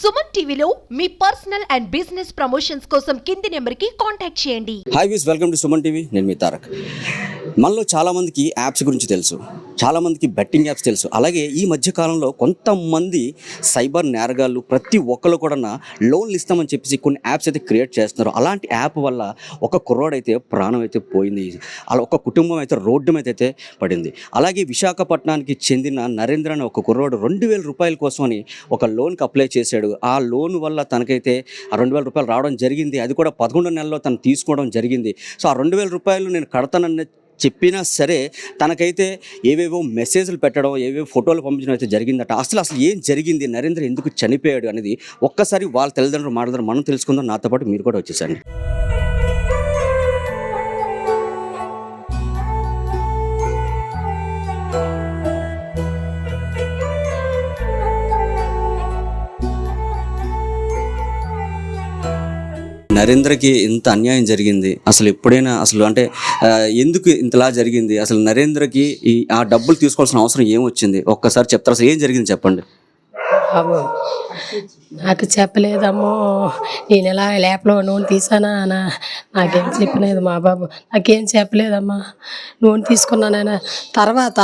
సుమన్ టీవీలో మీ personal and business promotions కోసం కింది నెంబర్కి కాంటాక్ట్ చేయండి. Hi views, welcome to Suman TV. నేను మీ తారక్. మనలో చాలామందికి యాప్స్ గురించి తెలుసు, చాలామందికి బెట్టింగ్ యాప్స్ తెలుసు. అలాగే ఈ మధ్యకాలంలో కొంతమంది సైబర్ నేరగాళ్ళు ప్రతి ఒక్కరు కూడా లోన్లు ఇస్తామని చెప్పేసి కొన్ని యాప్స్ అయితే క్రియేట్ చేస్తున్నారు. అలాంటి యాప్ వల్ల ఒక కుర్రోడైతే ప్రాణం అయితే పోయింది, అలా ఒక కుటుంబం అయితే రోడ్డు మీద అయితే పడింది. అలాగే విశాఖపట్నానికి చెందిన నరేంద్ర అనే ఒక కుర్రోడు 2,000 రూపాయల కోసమని ఒక లోన్కి అప్లై చేశాడు. ఆ లోన్ వల్ల తనకైతే ఆ 2,000 రూపాయలు రావడం జరిగింది. అది కూడా 11 నెలల్లో తను తీసుకోవడం జరిగింది. సో ఆ 2,000 రూపాయలు నేను కడతానని చెప్పినా సరే తనకైతే ఏవేవో మెసేజ్లు పెట్టడం, ఏవేవో ఫోటోలు పంపించడం అయితే జరిగిందట. అసలు ఏం జరిగింది, నరేంద్ర ఎందుకు చనిపోయాడు అనేది ఒక్కసారి వాళ్ళ తల్లిదండ్రులు మాట్లాడారు, మనం తెలుసుకుందాం. నాతో పాటు మీరు కూడా వచ్చేసండి. నరేంద్రకి ఇంత అన్యాయం జరిగింది, అసలు ఎప్పుడైనా అసలు అంటే ఎందుకు ఇంతలా జరిగింది, అసలు నరేంద్రకి ఆ డబ్బులు తీసుకోవాల్సిన అవసరం ఏమొచ్చింది ఒక్కసారి చెప్తారు. అసలు ఏం జరిగింది చెప్పండి. బాబు నాకు చెప్పలేదమ్మో, నేను ఎలా ల్యాప్లో నూనె తీసానా నాకేం చెప్పలేదు మా బాబు, నాకేం చెప్పలేదమ్మా. నూనె తీసుకున్నానైనా తర్వాత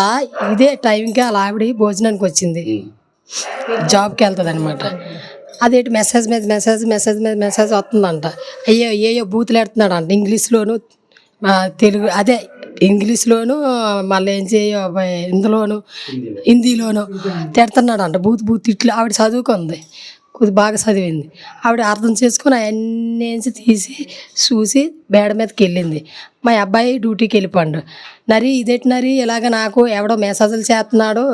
ఇదే టైంకి అలా ఆవిడ భోజనానికి వచ్చింది, జాబ్కి వెళ్తుంది అనమాట. అదేంటి మెసేజ్ మీద మెసేజ్ మెసేజ్ మీద మెసేజ్ వస్తుందంట. అయ్యో ఏయో బూతులు ఎడుతున్నాడు అంట, ఇంగ్లీష్లోను తెలుగు అదే ఇంగ్లీష్లోను మళ్ళీ ఏం చేయో ఇందులోను హిందీలోను తిడుతున్నాడు అంట. బూత్ తిట్లు. ఆవిడ చదువుకుంది, కొద్ది బాగా చదివింది. ఆవిడ అర్థం చేసుకుని అవన్నీ తీసి చూసి బేడ మీదకి వెళ్ళింది. మా అబ్బాయి డ్యూటీకి వెళ్ళిపోండు. నరి ఇదేంటి నరి ఇలాగ నాకు ఎవడో మెసేజ్లు చేస్తున్నాడు,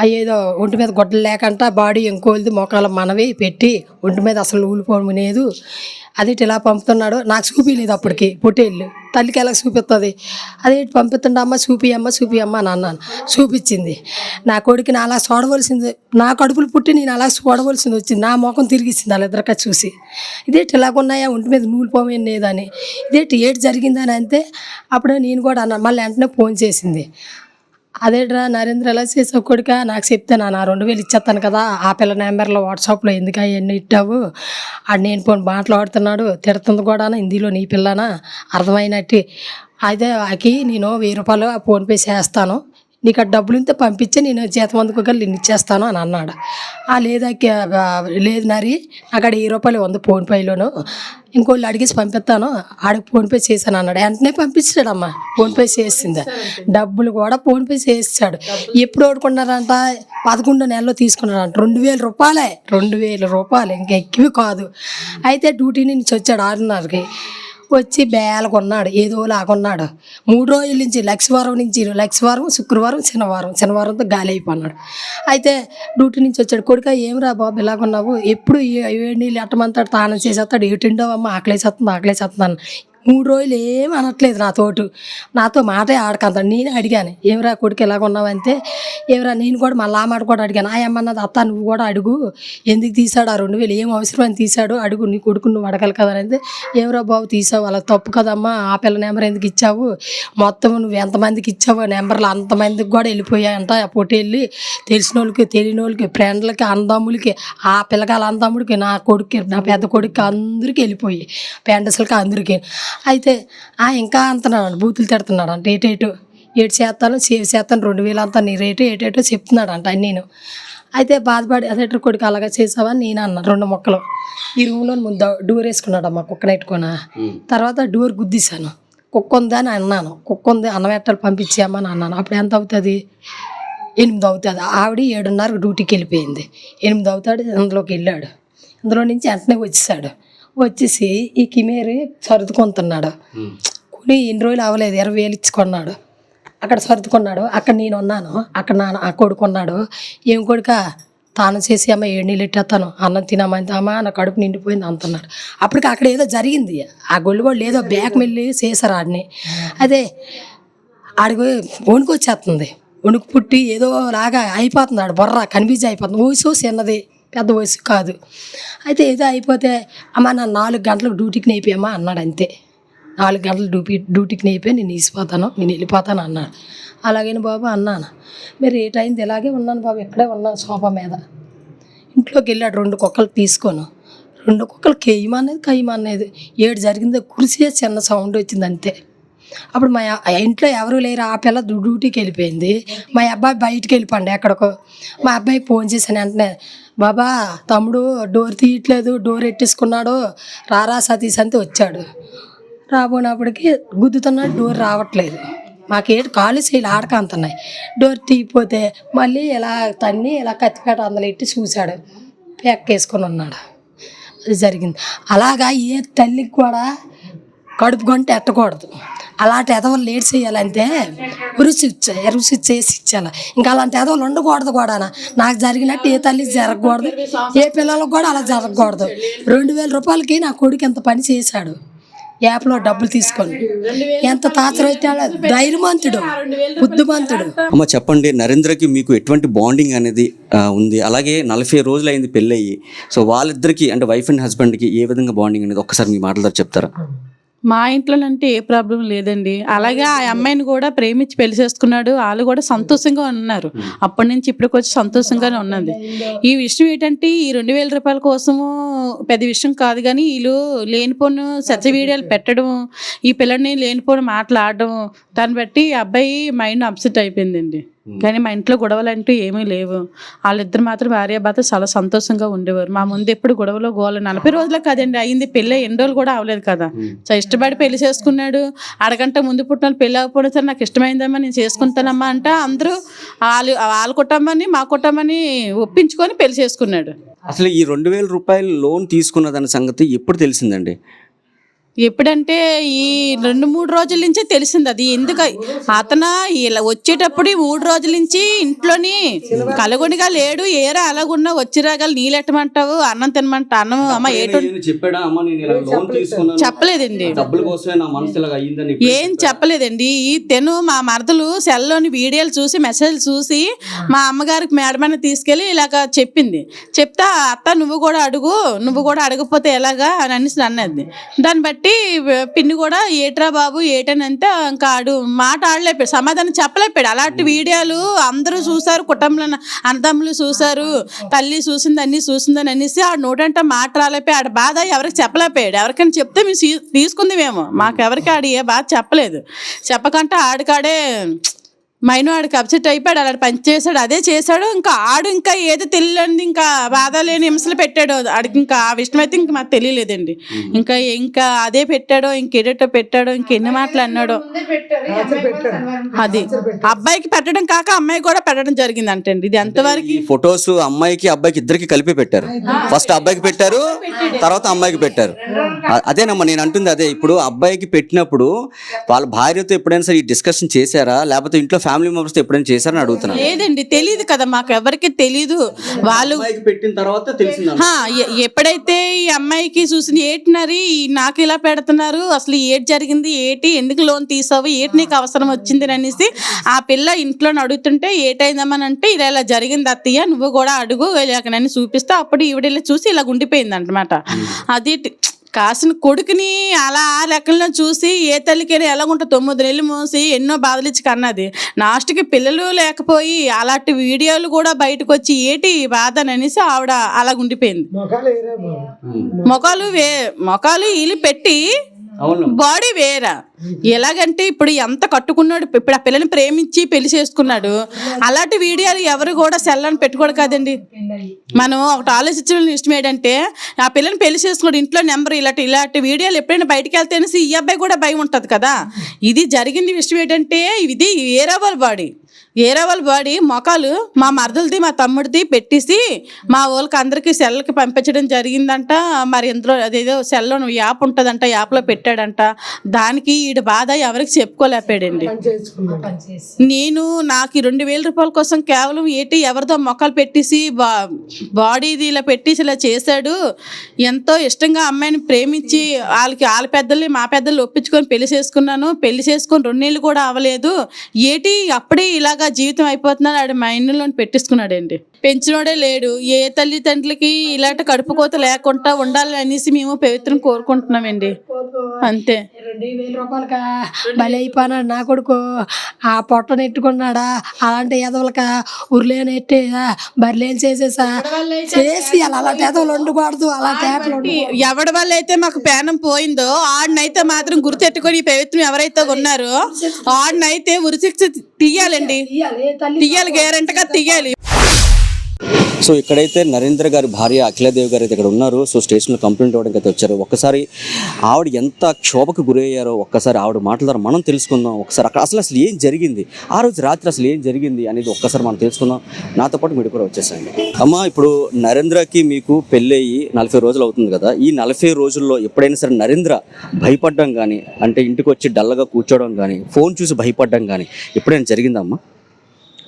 అయ్యేదో ఒంటి మీద గొడ్డలు లేకంట బాడీ ఇంకోది మొక్కలు మనవి పెట్టి ఒంటి మీద అసలు ఊలిపోలేదు, అదేంటి ఇలా పంపుతున్నాడు. నాకు చూపించలేదు అప్పటికి, పొట్టేళ్ళు తల్లికి ఎలా చూపిస్తుంది, అదేంటి పంపిస్తుండ అమ్మ చూపియమ్మ అని అన్నాను. చూపించింది. నా కొడుకుని అలా చూడవలసింది, నా కడుపులు పుట్టి నేను అలా చూడవలసింది వచ్చింది. నా ముఖం తిరిగిస్తుంది వాళ్ళిద్దరిక చూసి. ఇదేంటి ఇలాగున్నాయా ఒంటి మీద నూలిపోమేం లేదని, ఇదేంటి ఏటి జరిగిందని అంతే. అప్పుడు నేను కూడా అన్నాను. మళ్ళీ వెంటనే ఫోన్ చేసింది. అదేట్రా నరేంద్ర ఎలా చేసావు కొడుక, నాకు చెప్తే నా 2,000 ఇచ్చేస్తాను కదా, ఆ పిల్ల నెంబర్లో వాట్సాప్లో ఎందుకు అవన్నీ ఇట్టావు, ఆడు నేను ఫోన్ మాట్లాడుతున్నాడు, తిడుతుంది కూడా హిందీలో నీ పిల్లనా అర్థమైనట్టు. అయితే ఆకి నేను 1,000 రూపాయలు ఫోన్పే చేస్తాను, నీకు ఆ డబ్బులు ఇంత పంపించి నేను జీతం అందుకోగలి నేను ఇచ్చేస్తాను అని అన్నాడు. లేదు నరి నాకు ఆడ 1,000 రూపాయలు ఉంది ఫోన్పేలోను, ఇంకోళ్ళు అడిగేసి పంపిస్తాను, ఆడికి ఫోన్పే చేశాను అన్నాడు. వెంటనే పంపించాడమ్మా, ఫోన్పే చేసింది. డబ్బులు కూడా ఫోన్పే చేస్తాడు. ఎప్పుడు ఓడుకున్నారంట, 11 నెలల్లో తీసుకున్నారంట. 2,000 రూపాయలే, 2,000 రూపాయలు, ఇంకా ఎక్కువ కాదు. అయితే డ్యూటీ నుంచి వచ్చాడు 6:30కి, వచ్చి బేల కొన్నాడు, ఏదో లాగొన్నాడు. 3 రోజుల నుంచి లక్షవారం శుక్రవారం శనివారంతో గాలి అయిపోన్నాడు. అయితే డ్యూటీ నుంచి వచ్చాడు. కొడుక ఏమిరా బాబు ఇలాగొన్నావు, ఎప్పుడు వేడి నీళ్ళు ఎట్టమంతాడు, తానం చేసేస్తాడు, ఏటిండో అమ్మ ఆకలేసేస్తున్నాను. 3 రోజులు ఏమి అనట్లేదు నాతో మాటే ఆడకంతాడు. నేను అడిగాను, ఏమిరా కొడుకు ఎలాగొన్నావంటే, ఏమిరా నేను కూడా మళ్ళీ ఆ మాట కూడా అడిగాను. అమ్మన్నది అత్త నువ్వు కూడా అడుగు, ఎందుకు తీసాడు ఆ 2,000, ఏం అవసరం అని తీసాడు అడుగు, నీ కొడుకు నువ్వు అడగాలి కదా అంటే, ఏమిరా బాబు తీసావు, అలా తప్పు కదమ్మా, ఆ పిల్ల నెంబర్ ఎందుకు ఇచ్చావు, మొత్తం నువ్వు ఎంతమందికి ఇచ్చావు నెంబర్లు అంతమందికి కూడా వెళ్ళిపోయాయంట. ఆ పొట్టేళ్ళి తెలిసిన వాళ్ళకి తెలియని వాళ్ళకి ఫ్రెండ్లకి అందమ్ములకి, ఆ పిల్లకాయల అందమ్ముడికి, నా కొడుకు నా పెద్ద కొడుకు అందరికీ వెళ్ళిపోయి, పెండసలకి అందరికీ. అయితే ఇంకా అంటున్నాడు, బూతులు తిడుతున్నాడు అంట. ఏటి చేస్తాను సేవ్ చేస్తాను 2,000 అంతా నీ రేటు ఏటేటో చెప్తున్నాడు అంట నేను. అయితే బాధపడి అదే కొడుకు అలాగా చేసావని నేను అన్నా. 2 మొక్కలు ఈ రూమ్లో ముందు డోర్ వేసుకున్నాడు అమ్మ, కుక్కను పెట్టుకున్నా. తర్వాత డోర్ గుద్దేశాను. కుక్క ఉందా అని అన్నాను. కుక్క ఉంది, అన్నం ఎట్టాలు పంపించామని అన్నాను. అప్పుడు ఎంత అవుతుంది, 8 అవుతుంది. ఆవిడ 7:30కి డ్యూటీకి వెళ్ళిపోయింది. 8 అవుతాడు, అందులోకి వెళ్ళాడు. అందులో నుంచి వెంటనే వచ్చేసి ఈ కిమేరి సర్దుకుంటున్నాడు. కొని ఎన్ని రోజులు అవ్వలేదు, 20,000 ఇచ్చుకున్నాడు. అక్కడ సర్దుకున్నాడు. అక్కడ నేను ఉన్నాను, అక్కడ ఆ కొడుకున్నాడు. ఏం కొడుక తాను చేసి అమ్మ 7 నీళ్ళు ఇట్టేస్తాను, అన్నం తినమంది అమ్మ, నా కడుపు నిండిపోయింది అంటున్నాడు. అప్పటికి అక్కడ ఏదో జరిగింది, ఆ గొల్లు ఏదో బ్యాక్ మెల్లి చేశారు ఆడిని. అదే ఆడికి వణుకొచ్చేస్తుంది, వణుకు పుట్టి ఏదో లాగా అయిపోతుంది, ఆడు బొర్ర కనిపించి అయిపోతుంది. వయసు చిన్నది, పెద్ద వయసు కాదు. అయితే ఏదో అయిపోతే అమ్మ నా 4 గంటలకు డ్యూటీకి నేయిపోయమ్మా అన్నాడు. అంతే, 4 గంటలు డ్యూటీకి నేయిపోయి నేను వెళ్ళిపోతాను అన్నాడు. అలాగని బాబు అన్నాను. మీరు ఏ టైంది ఇలాగే ఉన్నాను బాబు, ఇక్కడే ఉన్నాను సోఫా మీద. ఇంట్లోకి వెళ్ళాడు 2 కుక్కలు తీసుకొని. 2 కుక్కలు కయ్యమనేది ఏడు జరిగింది, కురిసే చిన్న సౌండ్ వచ్చింది అంతే. అప్పుడు మా ఇంట్లో ఎవరు లేరు, ఆ పిల్ల డ్యూటీకి వెళ్ళిపోయింది. మా అబ్బాయి బయటికి వెళ్ళిపోండి ఎక్కడికో. మా అబ్బాయికి ఫోన్ చేశాను వెంటనే, బాబా తమ్ముడు డోర్ తీయట్లేదు, డోర్ ఎట్టేసుకున్నాడు, రారా సతీష్ అంతే వచ్చాడు. రాబోనప్పటికి గుద్దుతున్నాడు, డోర్ రావట్లేదు. మాకేంటి కాళ్ళు చేయలు ఆడకంతున్నాయి. డోర్ తీయపోతే మళ్ళీ ఇలా తన్ని ఇలా కత్తిపేట అందులో ఎట్టి చూశాడు, ఎక్కేసుకొని ఉన్నాడు. అది జరిగింది. అలాగా ఏ తల్లికి కూడా కడుపు గంట ఎట్టకూడదు. అలాంటి ఎదవలు లేట్ చేయాలంటే రుచి చేసి ఇచ్చేయాలి. ఇంకా అలాంటి ఎదవలు ఉండకూడదు కూడా. నాకు జరిగినట్టు ఏ తల్లికి జరగకూడదు, ఏ పిల్లలకు కూడా అలా జరగకూడదు. 2000 రూపాయలకి నా కొడుకు ఎంత పని చేశాడు, యాప్లో డబ్బులు తీసుకొని. ఎంత తాత్ర పెట్టాడో, ధైర్యవంతుడు, బుద్ధిమంతుడు. అమ్మ చెప్పండి, నరేంద్రకి మీకు ఎటువంటి బాండింగ్ అనేది ఉంది? అలాగే 40 రోజులు అయింది పెళ్ళయ్యి. సో వాళ్ళిద్దరికి అంటే వైఫ్ అండ్ హస్బెండ్కి ఏ విధంగా బాండింగ్ అనేది ఒక్కసారి మీ మాటలు చెప్తారా? మా ఇంట్లోనంటే ఏ ప్రాబ్లం లేదండి. అలాగే ఆ అమ్మాయిని కూడా ప్రేమించి పెళ్లి చేసుకున్నాడు. వాళ్ళు కూడా సంతోషంగా ఉన్నారు. అప్పటి నుంచి ఇప్పటికి వచ్చి సంతోషంగానే ఉన్నది. ఈ విషయం ఏంటంటే ఈ 2000 రూపాయల కోసము పెద్ద విషయం కాదు, కానీ వీళ్ళు లేనిపోను సత్య వీడియోలు పెట్టడం, ఈ పిల్లని లేనిపోను మాట్లాడడం, దాన్ని బట్టి అబ్బాయి మైండ్ అప్సెట్ అయిపోయిందండి. కానీ మా ఇంట్లో గొడవలు అంటూ ఏమీ లేవు. వాళ్ళిద్దరు మాత్రం భార్యాభర్త చాలా సంతోషంగా ఉండేవారు. మా ముందు ఎప్పుడు గొడవలో గోల. 40 రోజులే కదండి అయింది, పెళ్ళి ఎన్ని రోజులు కూడా అవ్వలేదు కదా. ఇష్టపడి పెళ్లి చేసుకున్నాడు. అరగంట ముందు పుట్టిన పెళ్ళి అవ్వకపోయినా సరే నాకు ఇష్టమైందమ్మా, నేను చేసుకుంటానమ్మా అంటే అందరూ వాళ్ళ కుటుంబాన్ని మా కుటుంబాన్ని ఒప్పించుకొని పెళ్లి చేసుకున్నాడు. అసలు ఈ 2000 రూపాయలు లోన్ తీసుకున్నదన్న సంగతి ఎప్పుడు తెలిసిందండి? ఎప్పుడంటే ఈ 2-3 రోజుల నుంచే తెలిసింది. అది ఎందుకు అతను ఇలా వచ్చేటప్పుడు 3 రోజుల నుంచి ఇంట్లోని కలగొనిగా లేడు. ఏరా అలాగున్నా వచ్చిరాగాలి, నీళ్ళెట్టమంటావు, అన్నం తినమంటా, అన్నం అమ్మ ఏటో చెప్పలేదండి. ఏం చెప్పలేదండి. ఈ తెను మా మరదలు సెల్లోని వీడియోలు చూసి మెసేజ్ చూసి మా అమ్మగారికి మేడమని తీసుకెళ్ళి ఇలాగ చెప్పింది. చెప్తా అత్త నువ్వు కూడా అడుగు, నువ్వు కూడా అడగకపోతే ఎలాగా అని అనేసి అన్నది. దాన్ని బట్టి పిన్ని కూడా ఏట్రా బాబు ఏటని అంటే ఇంకా ఆడు మాట ఆడలేపాడు, సమాధానం చెప్పలేపాడు. అలాంటి వీడియోలు అందరూ చూసారు, కుటుంబంలో అన్నదమ్ములు చూసారు, తల్లి చూసింది అన్ని చూసిందని అనేసి ఆడు నోటంటే మాట రాలేపాడు. ఆడ బాధ ఎవరికి చెప్పలేపాడు. ఎవరికైనా చెప్తే మేము తీసుకుంది మేము, మాకెవరికి ఆడు ఏ బాధ చెప్పలేదు. చెప్పకంటే ఆడికాడే మైను ఆడికి అప్సెట్ అయిపోయాడు. అలాంటి పని చేశాడు, అదే చేశాడు. ఇంకా ఆడు ఇంకా ఏదో తెలియలేదు, ఇంకా బాధ లేని హింసలు పెట్టాడు ఆడికి. ఇంకా ఆ విషయం అయితే ఇంక మాకు తెలియలేదండి. ఇంకా అదే పెట్టాడో ఇంకేటో పెట్టాడో ఇంకెన్ని మాటలు అన్నాడో. అది అబ్బాయికి పెట్టడం కాక అమ్మాయి కూడా పెట్టడం జరిగింది అంటండి. ఇది ఎంతవరకు ఫొటోస్ అమ్మాయికి అబ్బాయికి ఇద్దరికి కలిపి పెట్టారు. ఫస్ట్ అబ్బాయికి పెట్టారు, తర్వాత అమ్మాయికి పెట్టారు. అదేనమ్మా నేను అంటుంది అదే. ఇప్పుడు అబ్బాయికి పెట్టినప్పుడు వాళ్ళ భార్యతో ఎప్పుడైనా సరే ఈ డిస్కషన్ చేశారా, లేకపోతే ఇంట్లో ఫ్యామిలీ మెంబర్స్ ఎప్పుడైనా చేశారని అడుగుతున్నా. లేదండి, తెలియదు కదా మాకు, ఎవరికి తెలీదు. వాళ్ళు పెట్టిన తర్వాత తెలిసింది. ఎప్పుడైతే ఈ అమ్మాయికి చూసింది ఏటినరి నాకు ఇలా పెడుతున్నారు, అసలు ఏటి జరిగింది, ఏటి ఎందుకు లోన్ తీసావు, ఏటి నీకు అవసరం వచ్చింది అనేసి ఆ పిల్ల ఇంట్లో అడుగుతుంటే ఏటైందమ్మని అంటే ఇలా జరిగింది అత్తయ్య, నువ్వు కూడా అడుగు ఇలాగనని చూపిస్తే అప్పుడు ఈవిడ చూసి ఇలా ఉండిపోయింది అనమాట. అది కాసిన కొడుకుని అలా ఆ లెక్కల్లో చూసి ఏ తల్లికైనా ఎలాగుంటుంది, 9 నెలలు మోసి ఎన్నో బాధలు ఇచ్చి కన్నది. లాస్ట్కి పిల్లలు లేకపోయి అలాంటి వీడియోలు కూడా బయటకు వచ్చి ఏటి బాధ అనేసి ఆవిడ అలా ఉండిపోయింది. మొఖాలు వీళ్ళు పెట్టి బాడీ వేరా. ఎలాగంటే ఇప్పుడు ఎంత కట్టుకున్నాడు, ఇప్పుడు ఆ పిల్లని ప్రేమించి పెళ్లి చేసుకున్నాడు. అలాంటి వీడియోలు ఎవరు కూడా సెల్లని పెట్టుకోడు కదండి. మనం ఒకటి ఆలోచించడం ఇష్టం ఏంటంటే ఆ పిల్లని పెళ్లి చేసుకున్నాడు, ఇంట్లో నెంబర్ ఇలాంటి వీడియోలు ఎప్పుడైనా బయటకు వెళ్తే అనేసి ఈ అబ్బాయి కూడా భయం ఉంటుంది కదా. ఇది జరిగింది విషయం ఏంటంటే ఇది వేరే వాళ్ళ బాడీ మొఖాలు మా మరదలది మా తమ్ముడిది పెట్టేసి మా వాళ్ళకి అందరికి సెల్కి పంపించడం జరిగిందంట. మరి ఇందులో అదేదో సెల్లో యాప్ ఉంటుందంట, యాప్లో పెట్టాడంట. దానికి ఈడు బాధ ఎవరికి చెప్పుకోలేపాడండి. నాకు 2000 రూపాయల కోసం కేవలం ఎవరితో మొక్కలు పెట్టేసి బాడీది ఇలా పెట్టేసి ఇలా చేశాడు. ఎంతో ఇష్టంగా అమ్మాయిని ప్రేమించి వాళ్ళ పెద్దల్ని మా పెద్దల్ని ఒప్పించుకొని పెళ్లి చేసుకున్నాను. పెళ్లి చేసుకొని 2 నెలలు కూడా అవ్వలేదు, అప్పుడే ఇలాగా జీవితం అయిపోతున్నాడు. ఆడ మైండ్లో పెట్టేసుకున్నాడండి. పెంచినోడే లేడు. ఏ తల్లిదండ్రులకి ఇలాంటి కడుపు కోత లేకుండా ఉండాలి అనేసి మేము పవిత్రం కోరుకుంటున్నామండి. అంతే. 2,000 రూపాయలక బలి అయిపోయినాడు నా కొడుకు. ఆ పొట్ట నెట్టుకున్నాడా అలాంటి ఎదవలక ఉర్లేని ఎట్టేదా బరిలేని చేసేసా చేసి అలాంటి ఎదవలు వండుకూడదు. అలాంటి ఏటలు ఎవడి వల్ల అయితే మాకు పేనం పోయిందో ఆడినైతే మాత్రం గుర్తెట్టుకొని ఈ పవిత్రం ఎవరైతే ఉన్నారో ఆడినైతే ఉరిశిక్ష తీయాలండి. తీయాలి, గ్యారెంటీగా తీయాలి. సో ఇక్కడైతే నరేంద్ర గారి భార్య అఖిలాదేవి గారు అయితే ఇక్కడ ఉన్నారు. సో స్టేషన్లో కంప్లైంట్ ఇవ్వడానికి అయితే వచ్చారు. ఒక్కసారి ఆవిడ ఎంత క్షోభకు గురయ్యారో ఒక్కసారి ఆవిడ మాటల ద్వారా మనం తెలుసుకుందాం. ఒకసారి అక్కడ అసలు ఏం జరిగింది, ఆ రోజు రాత్రి అసలు ఏం జరిగింది అనేది ఒక్కసారి మనం తెలుసుకుందాం. నాతో పాటు మీరు కూడా వచ్చేసండి. అమ్మ, ఇప్పుడు నరేంద్రకి మీకు పెళ్ళయ్యి 40 రోజులు అవుతుంది కదా. ఈ 40 రోజుల్లో ఎప్పుడైనా సరే నరేంద్ర భయపడడం కానీ, అంటే ఇంటికి వచ్చి డల్గా కూర్చోవడం కానీ, ఫోన్ చూసి భయపడడం కానీ ఎప్పుడైనా జరిగిందమ్మా?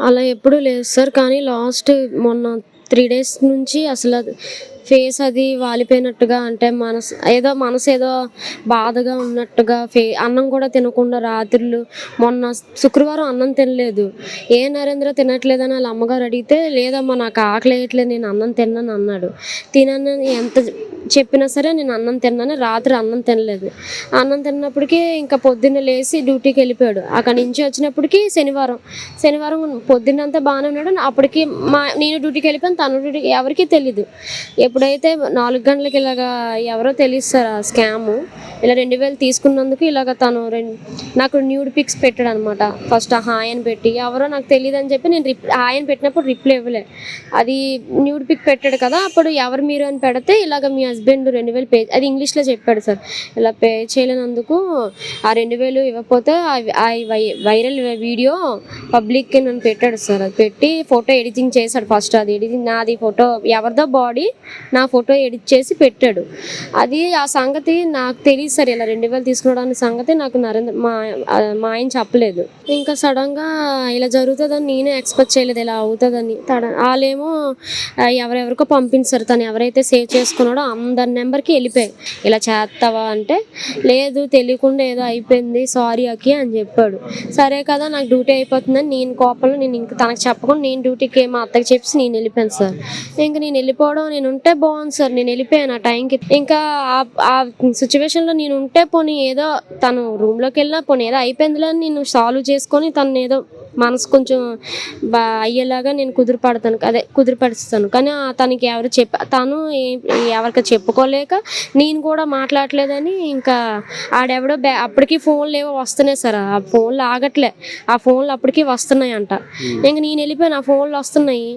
అలా ఎప్పుడూ లేదు సార్. కానీ లాస్ట్ మొన్న 3 days నుంచి అసలు ఫేస్ అది వాలిపోయినట్టుగా, అంటే మనసు ఏదో బాధగా ఉన్నట్టుగా, అన్నం కూడా తినకుండా రాత్రులు, మొన్న శుక్రవారం అన్నం తినలేదు. ఏ నరేంద్ర తినట్లేదని వాళ్ళ అమ్మగారు అడిగితే, లేదమ్మా నాకు ఆకలి వేయట్లేదు, నేను అన్నం తిన్నాను అన్నాడు. తినని ఎంత చెప్పినా సరే నేను అన్నం తిన్నాను. రాత్రి అన్నం తినలేదు. అన్నం తిన్నప్పటికీ ఇంకా పొద్దున్న లేచి డ్యూటీకి వెళ్ళిపోయాడు. అక్కడి నుంచి వచ్చినప్పటికీ శనివారం పొద్దున్నంతా బాగానే ఉన్నాడు. అప్పటికి నేను డ్యూటీకి వెళ్ళిపోయాను, తను డ్యూటీకి, ఎవరికీ తెలీదు. ఎప్పుడైతే 4 గంటలకి ఇలాగా ఎవరో తెలియస్తారు ఆ స్కాము, ఇలా 2,000 తీసుకున్నందుకు ఇలాగ తను నాకు న్యూడ్ పిక్స్ పెట్టాడు అనమాట. ఫస్ట్ హాయ్ అని పెట్టి, ఎవరో నాకు తెలియదు అని చెప్పి నేను హాయ్ అని పెట్టినప్పుడు రిప్లై ఇవ్వలే. అది న్యూడ్ పిక్ పెట్టాడు కదా, అప్పుడు ఎవరు మీరు అని పెడితే ఇలాగ మీ హస్బెండ్ 2,000 పే, అది ఇంగ్లీష్లో చెప్పాడు సార్. ఇలా పే చేయలేనందుకు ఆ 2,000 ఇవ్వకపోతే ఆ వైరల్ వీడియో పబ్లిక్కి నన్ను పెట్టాడు సార్. అది పెట్టి ఫోటో ఎడిటింగ్ చేశాడు. ఫస్ట్ అది ఎడిటింగ్ నాది ఫోటో, ఎవరిదో బాడీ నా ఫోటో ఎడిట్ చేసి పెట్టాడు. అది ఆ సంగతి నాకు తెలియదు సార్. ఇలా 2,000 తీసుకురావడానికి సంగతి నాకు మా ఆయన చెప్పలేదు. ఇంకా సడన్గా ఇలా జరుగుతుందని నేను ఎక్స్పెక్ట్ చేయలేదు, ఇలా అవుతుందని. వాళ్ళేమో ఎవరెవరికో పంపించారు. తను ఎవరైతే సేవ్ చేసుకున్నాడో అందరి నెంబర్కి వెళ్ళిపోయాయి. ఇలా చేస్తావా అంటే, లేదు తెలియకుండా ఏదో అయిపోయింది, సారీ అక్కి అని చెప్పాడు. సరే కదా, నాకు డ్యూటీ అయిపోతుందని నేను కోపంలో నేను ఇంకా తనకు చెప్పకుండా నేను డ్యూటీకి మా అత్తకి చెప్పి నేను వెళ్ళిపోయాను సార్. ఇంకా నేను వెళ్ళిపోవడం, నేను ఉంటే బాగుంది సార్, నేను వెళ్ళిపోయాను ఆ టైంకి. ఇంకా ఆ సిచ్యువేషన్లో నేను ఉంటే పోనీ ఏదో తను రూమ్లోకి వెళ్ళినా పోనీ ఏదో అయిపోయిందిలే అని నేను సాల్వ్ చేసుకొని తను ఏదో మనసు కొంచెం అయ్యేలాగా నేను కుదిరిపడుస్తాను. కానీ తనకి ఎవరు తను ఎవరికి చెప్పుకోలేక నేను కూడా మాట్లాడలేదని ఇంకా ఆడెవడో అప్పటికి ఫోన్లు ఏవో వస్తున్నాయి సార్. ఆ ఫోన్లు ఆగట్లే, ఆ ఫోన్లు అప్పటికి వస్తున్నాయంట. ఇంక నేను వెళ్ళిపోయాను, ఆ ఫోన్లు వస్తున్నాయి.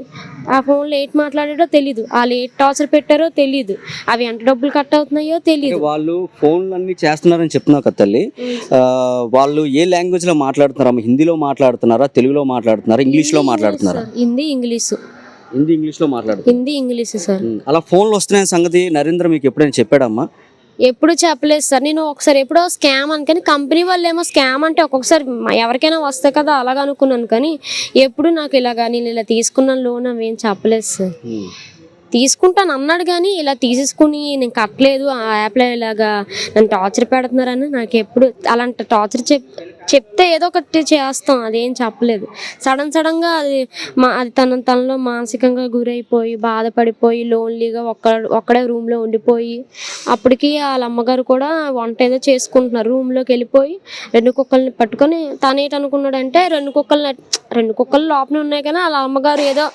ఆ ఫోన్లో ఏటి మాట్లాడాడో తెలీదు, వాళ్ళు ఏటి టార్చర్ పెట్టారో తెలీదు, అవి ఎంత డబ్బులు కట్ అవుతున్నాయో తెలీదు. వాళ్ళు ఫోన్లు అన్ని చేస్తున్నారని చెప్తున్నావు కదా తల్లి, వాళ్ళు ఏ లాంగ్వేజ్ లో మాట్లాడుతున్నారా? హిందీలో మాట్లాడుతున్నారా, తెలుగులో మాట్లాడుతున్నారా, ఇంగ్లీష్ లో మాట్లాడుతున్నారా? హిందీ ఇంగ్లీష్ లో మాట్లాడుతున్నారు. Hindi English sir. అలా ఫోన్లు వస్తున్నాయని సంగతి నరేంద్ర మీకు ఎప్పుడైనా చెప్పాడమ్మా? ఎప్పుడు చెప్పలేదు సార్. నేను ఒకసారి ఎప్పుడో స్కామ్ అనుకని, కంపెనీ వాళ్ళు ఏమో స్కామ్ అంటే ఒక్కొక్కసారి ఎవరికైనా వస్తాయి కదా అలాగ అనుకున్నాను. కానీ ఎప్పుడు నాకు ఇలాగా నేను ఇలా తీసుకున్నాను లోన్ అవి ఏం చెప్పలేదు సార్. తీసుకుంటాను అన్నాడు కానీ ఇలా తీసేసుకుని నేను కట్టలేదు, ఆ యాప్లో ఇలాగా నన్ను టార్చర్ పెడుతున్నారని నాకు ఎప్పుడు అలాంటి టార్చర్ చెప్తే ఏదో ఒకటి చేస్తాం, అదేం చెప్పలేదు. సడన్గా అది తనలో మానసికంగా గురైపోయి బాధపడిపోయి లోన్లీగా ఒక్కడే రూమ్లో ఉండిపోయి, అప్పటికి వాళ్ళ అమ్మగారు కూడా వంట ఏదో చేసుకుంటున్నారు. రూమ్లోకి వెళ్ళిపోయి 2 కుక్కల్ని పట్టుకొని తనేటనుకున్నాడంటే 2 కుక్కలు లోపల ఉన్నాయి కానీ వాళ్ళ అమ్మగారు ఏదో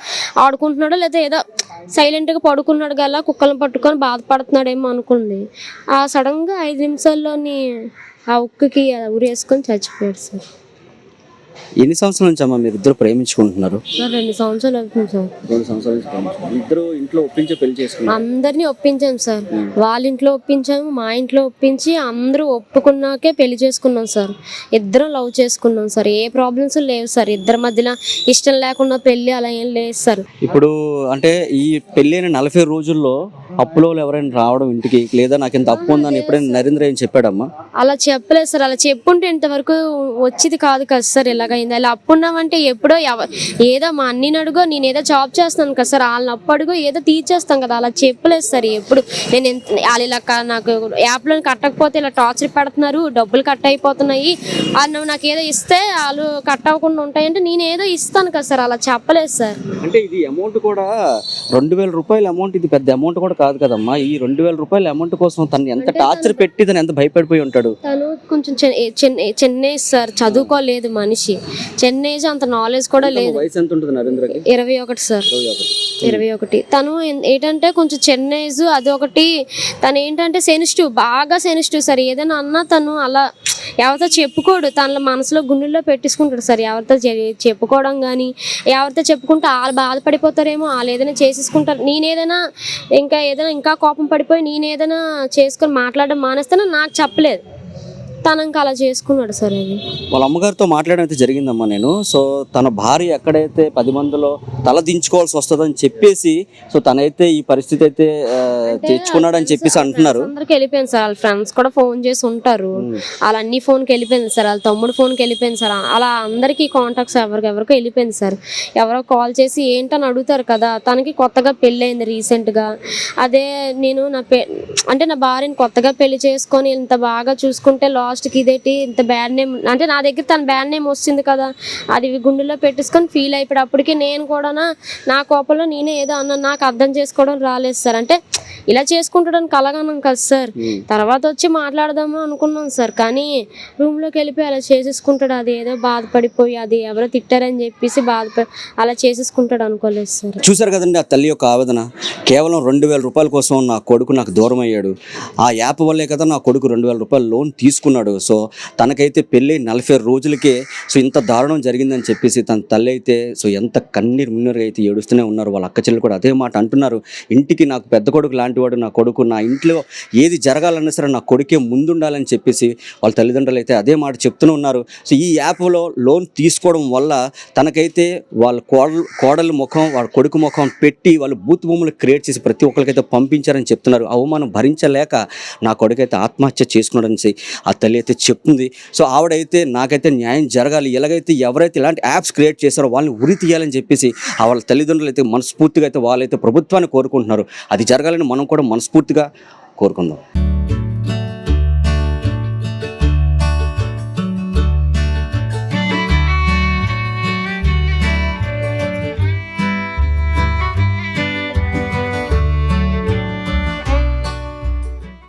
ఆడుకుంటున్నాడో లేదా ఏదో సైలెంట్గా పడుకున్నాడు గల కుక్కలను పట్టుకొని బాధపడుతున్నాడేమో అనుకుంది. ఆ సడన్గా 5 నిమిషాల్లోని ఆ ఉక్కుకి ఉరేసుకొని చచ్చిపోయాడు సార్. ఎన్ని సంవత్సరాల నుంచి అమ్మా మీరు ఇద్దరు ప్రేమించుకుంటున్నారు? 2 సంవత్సరాలు అవుతుంది సార్. 2 సంవత్సరాల నుంచి ఇద్దరు ఇంట్లో ఒప్పించి పెళ్లి చేసుకున్నారు? అందరినీ ఒప్పించాం సార్. వాళ్ళ ఇంట్లో ఒప్పించాము, మా ఇంట్లో ఒప్పించి అందరూ ఒప్పుకున్నాకే పెళ్లి చేసుకున్నాం సార్. ఇద్దరం లవ్ చేసుకున్నాం సార్. ఏ ప్రాబ్లమ్స్ లేవు సార్. ఇద్దరి మధ్యలో ఇష్టం లేకుండా పెళ్లి అలా ఏం లేదు సార్. ఇప్పుడు అంటే ఈ పెళ్ళైన 40 రోజుల్లో అప్పులో ఎవరైనా రావడం ఇంటికి, లేదా నాకు ఇంత అప్పు ఉందని ఎప్పుడైనా నరేంద్ర ఏం చెప్పాడమ్మా? అలా చెప్పలేదు సార్. అలా చెప్పుంటే ఇంతవరకు వచ్చేది కాదు కదా సార్. ఇలా ఇలాగైందా, ఇలా అప్పు ఉన్నామంటే ఎప్పుడో ఏదో మా అన్నని అడుగో, నేను ఏదో జాబ్ చేస్తున్నాను కదా సార్, వాళ్ళని అప్పు అడుగో ఏదో తీర్చేస్తాం కదా, అలా చెప్పలేదు సార్. ఎప్పుడు నేను వాళ్ళు ఇలా నాకు యాప్లో కట్టకపోతే ఇలా టార్చర్ పెడుతున్నారు, డబ్బులు కట్ అయిపోతున్నాయి, నువ్వు నాకు ఏదో ఇస్తే వాళ్ళు కట్ అవ్వకుండా ఉంటాయంటే నేను ఏదో ఇస్తాను కదా సార్, అలా చెప్పలేదు సార్. అంటే ఇది అమౌంట్ కూడా 2,000 రూపాయల అమౌంట్, ఇది పెద్ద అమౌంట్ కూడా కాదు కదమ్మా. ఈ 2,000 రూపాయల అమౌంట్ కోసం తను ఎంత టార్చర్ పెట్టి తను ఎంత భయపడిపోయి ఉంటాడు. తను కొంచెం చెన్నై సార్, చదువుకోలేదు మనిషి, చెన్నై అంత నాలెడ్జ్ కూడా లేదు. వయసు ఎంత ఉంటుంది నరేంద్రకి? 21 సార్, 21. తను ఏంటంటే కొంచెం చెన్నై అది ఒకటి, తను ఏంటంటే సెన్సిటివ్, బాగా సెన్సిటివ్ సార్. ఏదైనా అన్నా తను అలా ఎవరితో చెప్పుకోడు, తన మనసులో గుండెల్లో పెట్టేసుకుంటాడు సార్. ఎవరితో చెప్పుకోవడం కానీ, ఎవరితో చెప్పుకుంటే వాళ్ళు బాధపడిపోతారేమో, వాళ్ళు ఏదైనా చేసేసుకుంటారు. నేనేదైనా ఇంకా కోపం పడిపోయి నేనేదైనా చేసుకొని మాట్లాడడం మానేస్తానో నాకు చెప్పలేదు, తను ఇంకా అలా చేసుకున్నాడు సార్. అది వాళ్ళ అమ్మగారితో మాట్లాడడం అయితే జరిగిందమ్మా నేను. సో తన భార్య ఎక్కడైతే 10 మందిలో తల దించుకోవాల్సి వస్తుందని చెప్పేసి, సో తనైతే ఈ పరిస్థితి అయితే తెచ్చుకున్నాడని చెప్పేసి అంటున్నారు. అందరికి వెళ్ళిపోయింది సార్, వాళ్ళ ఫ్రెండ్స్ కూడా ఫోన్ చేసి ఉంటారు, వాళ్ళ అన్ని ఫోన్కి వెళ్ళిపోయింది సార్, వాళ్ళ తమ్ముడు ఫోన్కి వెళ్ళిపోయింది సార్, అలా అందరికీ కాంటాక్ట్స్ ఎవరికో వెళ్ళిపోయింది సార్. ఎవరో కాల్ చేసి ఏంటని అడుగుతారు కదా, తనకి కొత్తగా పెళ్ళి అయింది రీసెంట్గా. అదే నేను నా భార్యని కొత్తగా పెళ్లి చేసుకొని ఇంత బాగా చూసుకుంటే లాస్ట్కి ఇదేంటి ఇంత బ్యాడ్ నేమ్, అంటే నా దగ్గర తన బ్యాడ్ నేమ్ వస్తుంది కదా, అది గుండెల్లో పెట్టేసుకొని ఫీల్ అయిపోయాడు. అప్పటికి నేను కూడా నా కోపంలో నేనే ఏదో అన్నా, నాకు అర్థం చేసుకోవడం రాలేదు సార్. అంటే ఇలా చేసుకుంటాడని కలగనం కదా సార్. తర్వాత వచ్చి మాట్లాడదాము అనుకున్నాం సార్, కానీ రూమ్లోకి వెళ్ళిపోయి అలా చేసేసుకుంటాడు. అది ఏదో బాధపడిపోయి అది ఎవరో తిట్టారని చెప్పేసి అలా చేసేసుకుంటాడు అనుకోలేదు సార్. చూసారు కదండి ఆ తల్లి యొక్క ఆవేదన. కేవలం 2,000 రూపాయల కోసం నా కొడుకు నాకు దూరం అయ్యాడు, ఆ యాప్ వల్లే కదా నా కొడుకు 2,000 రూపాయలు లోన్ తీసుకున్నాడు. సో తనకైతే పెళ్ళి 40 రోజులకే సో ఇంత దారుణం జరిగిందని చెప్పేసి తన తల్లి అయితే సో ఎంత కన్నీరు మున్నీరుగా అయితే ఏడుస్తూనే ఉన్నారు. వాళ్ళ అక్క చెల్లెలు కూడా అదే మాట అంటున్నారు. ఇంటికి నాకు పెద్ద కొడుకు లాంటి వాడు నా కొడుకు, నా ఇంట్లో ఏది జరగాలన్నా సరే నా కొడుకే ముందుండాలని చెప్పేసి వాళ్ళ తల్లిదండ్రులు అయితే అదే మాట చెప్తూనే ఉన్నారు. సో ఈ యాప్లో లోన్ తీసుకోవడం వల్ల తనకైతే వాళ్ళ కోడల ముఖం, వాళ్ళ కొడుకు ముఖం పెట్టి వాళ్ళు బూత్ భూములు క్రియేట్ చేసి ప్రతి ఒక్కరికైతే పంపించారని చెప్తున్నారు. అవమానం భరించలేక నా కొడుకైతే ఆత్మహత్య చేసుకున్నాడని ఆ తల్లి అయితే చెప్తుంది. సో ఆవిడైతే నాకైతే న్యాయం జరగాలి, ఎలాగైతే ఎవరైతే ఇలాంటి యాప్స్ క్రియేట్ చేస్తారో వాళ్ళని ఉరి తీయాలని చెప్పేసి వాళ్ళ తల్లిదండ్రులు అయితే మనస్ఫూర్తిగా అయితే వాళ్ళైతే ప్రభుత్వాన్ని కోరుకుంటున్నారు. అది జరగాలని మనం కూడా మనస్ఫూర్తిగా కోరుకుందాం.